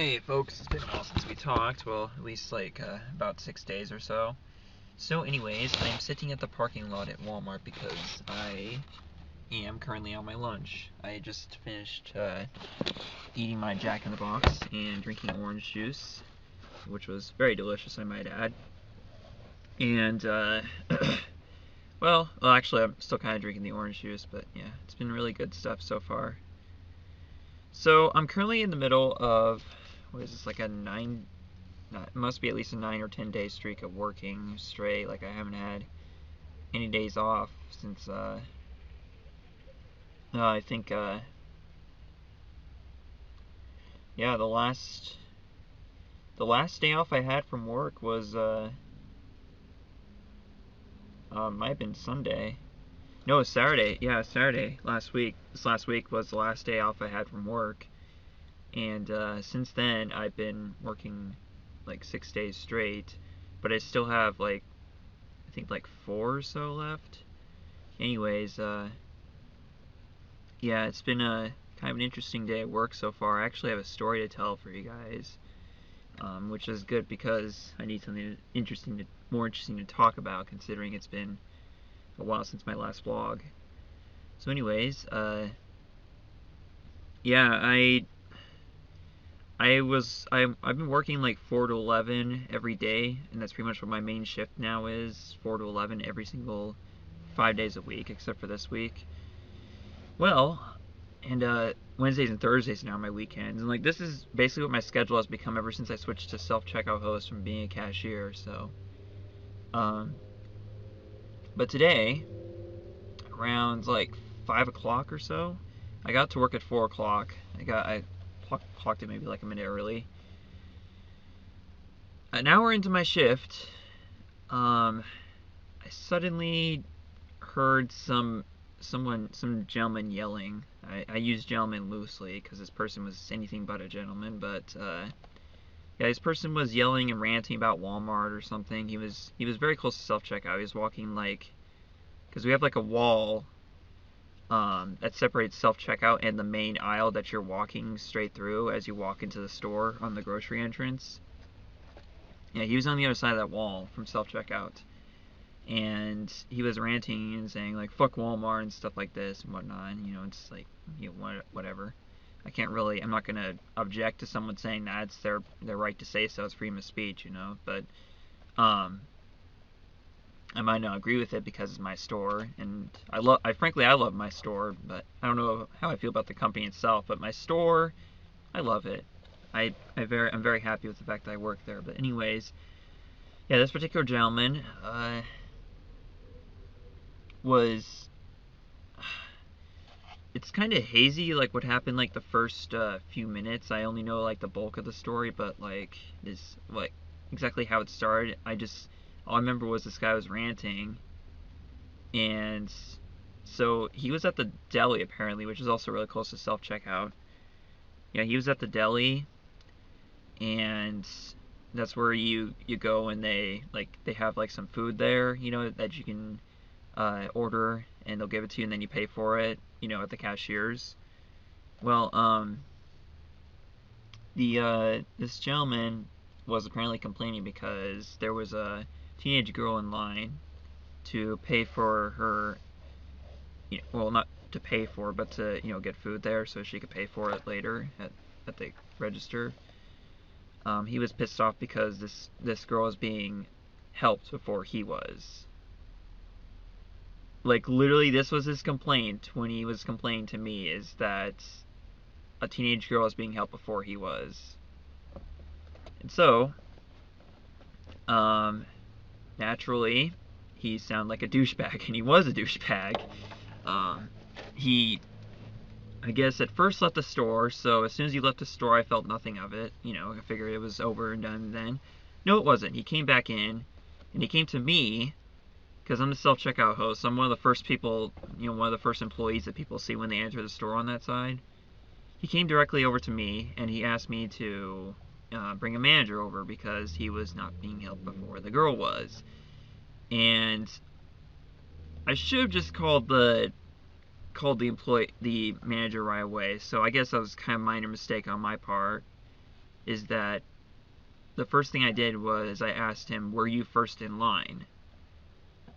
Hey folks, it's been a while since we talked, well, at least about 6 days or so. So anyways, I'm sitting at the parking lot at Walmart because I am currently on my lunch. I just finished eating my Jack in the Box and drinking orange juice, which was very delicious, I might add. And, well, actually I'm still kind of drinking the orange juice, but yeah, it's been really good stuff so far. So I'm currently in the middle of, what is this, like a it must be at least a 9 or 10 day streak of working straight. Like I haven't had any days off since I think yeah, the last day off I had from work was might have been Sunday. No, it was Saturday. Yeah, Saturday last week. This last week was the last day off I had from work, and since then I've been working like 6 days straight, but I still have like I think like 4 or so left. Anyways, yeah, it's been a kind of an interesting day at work so far. I actually have a story to tell for you guys, which is good because I need something more interesting to talk about, considering it's been a while since my last vlog. So, anyways, yeah, I've been working like 4 to 11 every day, and that's pretty much what my main shift now is, 4 to 11 every single 5 days a week, except for this week. Well, and Wednesdays and Thursdays now are my weekends, and like this is basically what my schedule has become ever since I switched to self-checkout host from being a cashier. So, um, but today, around like 5 o'clock or so, I got to work at 4 o'clock. I clocked it maybe like a minute early. An hour into my shift, I suddenly heard some gentleman yelling. I use gentleman loosely because this person was anything but a gentleman, but yeah, this person was yelling and ranting about Walmart or something. He was very close to self checkout. He was walking like, because we have like a wall that separates self checkout and the main aisle that you're walking straight through as you walk into the store on the grocery entrance. Yeah, he was on the other side of that wall from self checkout, and he was ranting and saying like fuck Walmart and stuff like this and whatnot. And, it's like, whatever. I'm not gonna object to someone saying that. It's their right to say so. It's freedom of speech, But I might not agree with it because it's my store, and I love my store, but I don't know how I feel about the company itself. But my store, I love it. I'm very happy with the fact that I work there. But anyways, yeah, this particular gentleman was, it's kind of hazy, like what happened like the first few minutes. I only know like the bulk of the story, but like this, like exactly how it started, all I remember was this guy was ranting, and so he was at the deli apparently, which is also really close to self checkout. Yeah, he was at the deli, and that's where you go, and they have like some food there, that you can order, and they'll give it to you, and then you pay for it, at the cashiers. Well, this gentleman was apparently complaining because there was a teenage girl in line to pay for her, well, not to pay for, but to get food there so she could pay for it later at the register. He was pissed off because this girl was being helped before he was. Like literally, this was his complaint when he was complaining to me, is that a teenage girl was being helped before he was. And so, naturally, he sounded like a douchebag, and he was a douchebag. He, I guess, at first left the store, so as soon as he left the store, I felt nothing of it. I figured it was over and done then. No, it wasn't. He came back in, and he came to me, because I'm the self-checkout host. I'm one of the first people, one of the first employees that people see when they enter the store on that side. He came directly over to me, and he asked me to bring a manager over because he was not being helped before the girl was. And I should have just called the manager right away. So I guess that was kind of a minor mistake on my part. is that the first thing I did was I asked him, "Were you first in line?"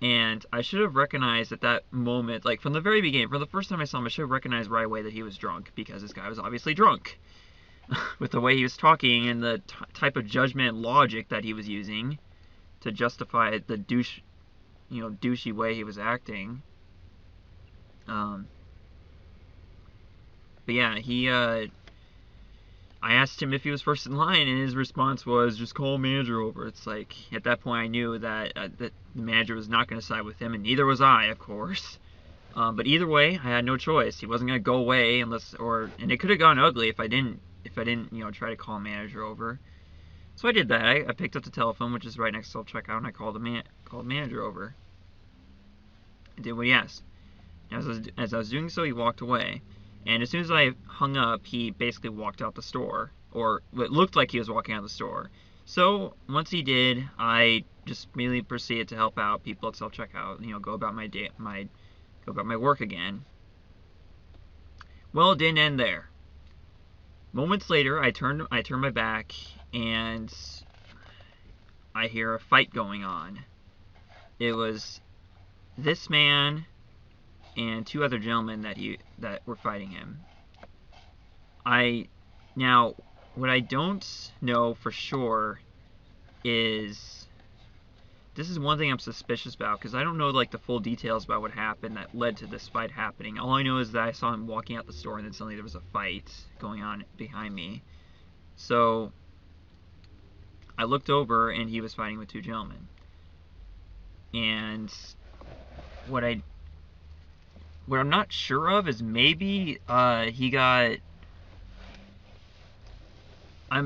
And I should have recognized at that moment, like from the very beginning, from the first time I saw him, I should have recognized right away that he was drunk, because this guy was obviously drunk with the way he was talking and the type of judgment and logic that he was using to justify the douchey way he was acting. But yeah, I asked him if he was first in line, and his response was, "Just call manager over." It's like, at that point I knew that that the manager was not going to side with him, and neither was I, of course. But either way, I had no choice. He wasn't going to go away and it could have gone ugly if I didn't, try to call manager over. So I did that. I picked up the telephone, which is right next to self-checkout, and I called the manager over. I did what he asked. As I was doing so, he walked away. And as soon as I hung up, he basically walked out the store. Or it looked like he was walking out the store. So once he did, I just immediately proceeded to help out people at self-checkout. Go about my work again. Well, it didn't end there. Moments later, I turn my back, and I hear a fight going on. It was this man and two other gentlemen that were fighting him. Now, what I don't know for sure is, this is one thing I'm suspicious about, because I don't know like the full details about what happened that led to this fight happening. All I know is that I saw him walking out the store, and then suddenly there was a fight going on behind me. So I looked over, and he was fighting with two gentlemen. And what I'm not sure of is maybe I'm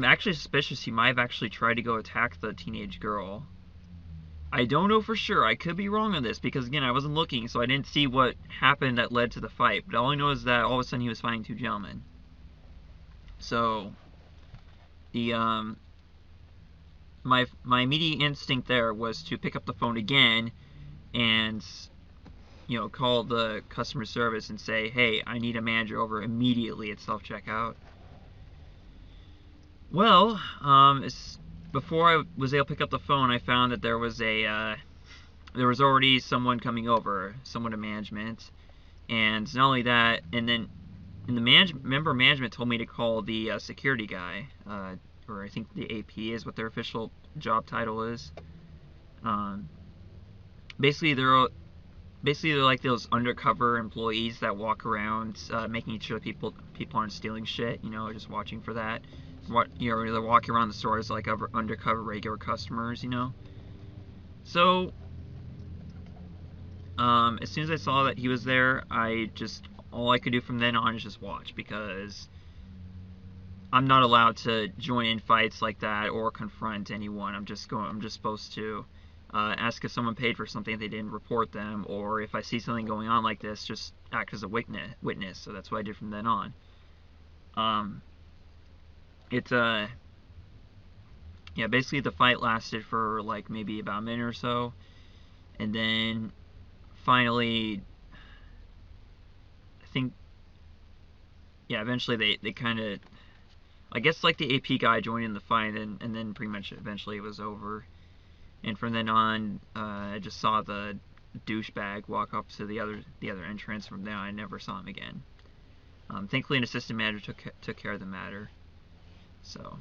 actually suspicious he might have actually tried to go attack the teenage girl. I don't know for sure. I could be wrong on this, because again, I wasn't looking, so I didn't see what happened that led to the fight. But all I know is that all of a sudden he was fighting two gentlemen. So my immediate instinct there was to pick up the phone again and call the customer service and say, "Hey, I need a manager over immediately at self-checkout." Well, before I was able to pick up the phone, I found that there was already someone coming over, someone in management, and not only that, and then the member of management told me to call the security guy, or I think the AP is what their official job title is. Basically they're like those undercover employees that walk around making sure people aren't stealing shit, just watching for that. They're walking around the stores like undercover regular customers, So as soon as I saw that he was there, all I could do from then on is just watch, because I'm not allowed to join in fights like that or confront anyone. I'm just supposed to ask if someone paid for something if they didn't report them, or if I see something going on like this, just act as a witness. So that's what I did from then on. Basically the fight lasted for like maybe about a minute or so, and then finally, I think, eventually they kind of, I guess like the AP guy joined in the fight, and then pretty much eventually it was over. And from then on, I just saw the douchebag walk up to the other entrance. From there, I never saw him again. Thankfully, an assistant manager took care of the matter. So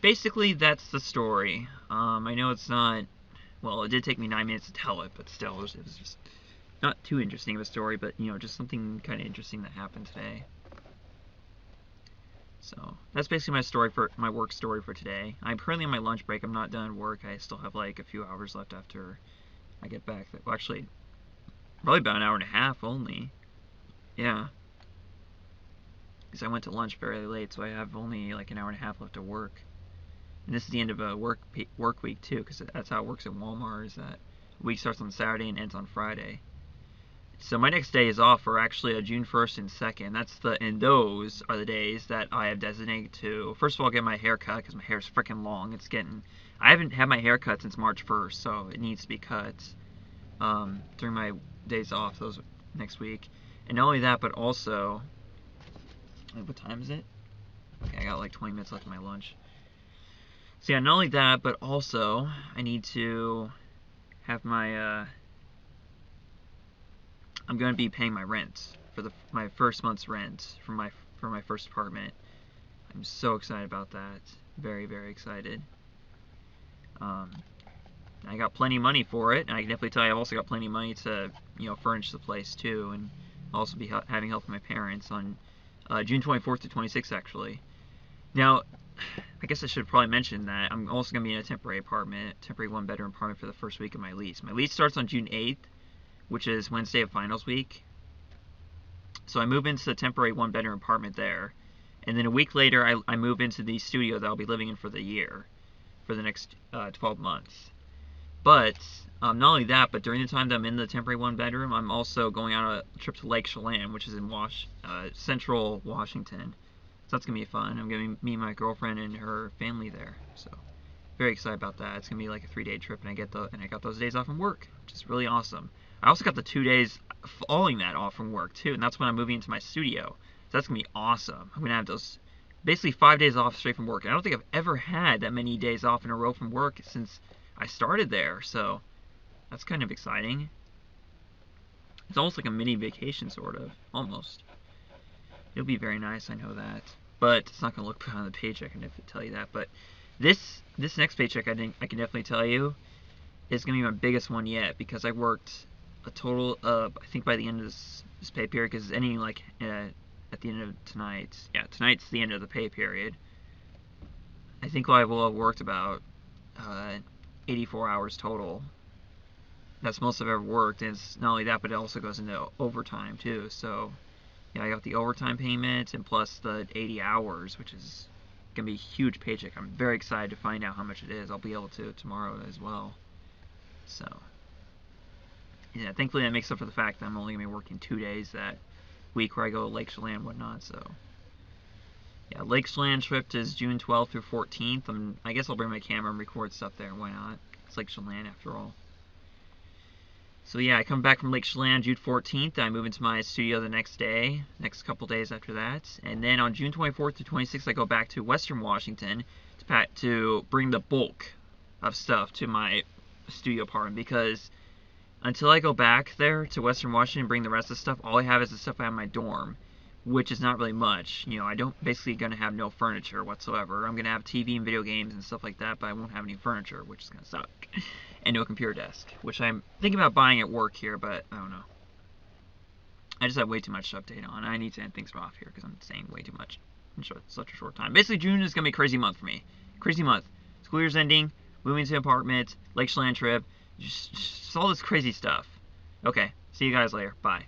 basically, that's the story. I know it's not. Well, it did take me 9 minutes to tell it, but still, it was just not too interesting of a story. But just something kind of interesting that happened today. So that's basically my work story for today. I'm currently on my lunch break. I'm not done work. I still have like a few hours left after I get back. Well, actually, probably about an hour and a half only. Yeah. Because I went to lunch very late, so I have only like an hour and a half left to work. And this is the end of a work week too, because that's how it works at Walmart. Is that week starts on Saturday and ends on Friday. So my next day is off for actually June 1st and 2nd. And those are the days that I have designated to, first of all, get my hair cut, because my hair is freaking long. I haven't had my hair cut since March 1st, so it needs to be cut during my days off, those next week. And not only that, but also, what time is it? Okay, I got like 20 minutes left of my lunch. So yeah, not only that, but also I need to have my I'm going to be paying my rent for my first month's rent for my first apartment. I'm so excited about that. Very, very excited. I got plenty of money for it, and I can definitely tell you I've also got plenty of money to, furnish the place too, and I'll also be having help from my parents on June 24th to 26th actually. Now, I guess I should probably mention that I'm also going to be in a temporary one-bedroom apartment for the first week of my lease. My lease starts on June 8th, which is Wednesday of finals week. So I move into the temporary one-bedroom apartment there, and then a week later I move into the studio that I'll be living in for the year, for the next 12 months. But not only that, but during the time that I'm in the temporary one-bedroom, I'm also going on a trip to Lake Chelan, which is in central Washington. So that's going to be fun. I'm going to meet my girlfriend and her family there. So very excited about that. It's going to be like a 3-day trip, and I got those days off from work, which is really awesome. I also got the 2 days following that off from work too, and that's when I'm moving into my studio. So that's going to be awesome. I'm going to have those basically 5 days off straight from work. And I don't think I've ever had that many days off in a row from work since I started there, so that's kind of exciting. It's almost like a mini vacation, sort of, almost. It'll be very nice, I know that, but it's not going to look good on the paycheck, I can definitely tell you that. But this next paycheck, I can definitely tell you, is going to be my biggest one yet, because I worked a total of, I think by the end of this pay period, because it's ending like at the end of tonight. Yeah, tonight's the end of the pay period. I think I will have worked about 84 hours total. That's most I've ever worked, and it's not only that, but it also goes into overtime too. So yeah, I got the overtime payment and plus the 80 hours, which is gonna be a huge paycheck. I'm very excited to find out how much it is. I'll be able to tomorrow as well. So yeah, thankfully that makes up for the fact that I'm only gonna be working 2 days that week where I go to Lake Chelan and whatnot. So yeah, Lake Chelan trip is June 12th through 14th. I guess I'll bring my camera and record stuff there. Why not? It's Lake Chelan after all. So yeah, I come back from Lake Chelan June 14th. I move into my studio the next day, next couple days after that. And then on June 24th to 26th, I go back to Western Washington to bring the bulk of stuff to my studio apartment, because until I go back there to Western Washington and bring the rest of the stuff, all I have is the stuff I have in my dorm, which is not really much. I don't basically gonna have no furniture whatsoever. I'm gonna have TV and video games and stuff like that, but I won't have any furniture, which is gonna suck. And no computer desk, which I'm thinking about buying at work here, but I don't know. I just have way too much to update on. I need to end things off here because I'm saying way too much in such a short time. Basically, June is gonna be a crazy month for me. Crazy month. School year's ending, moving to an apartment, Lake Chelan trip, just all this crazy stuff. Okay, see you guys later. Bye.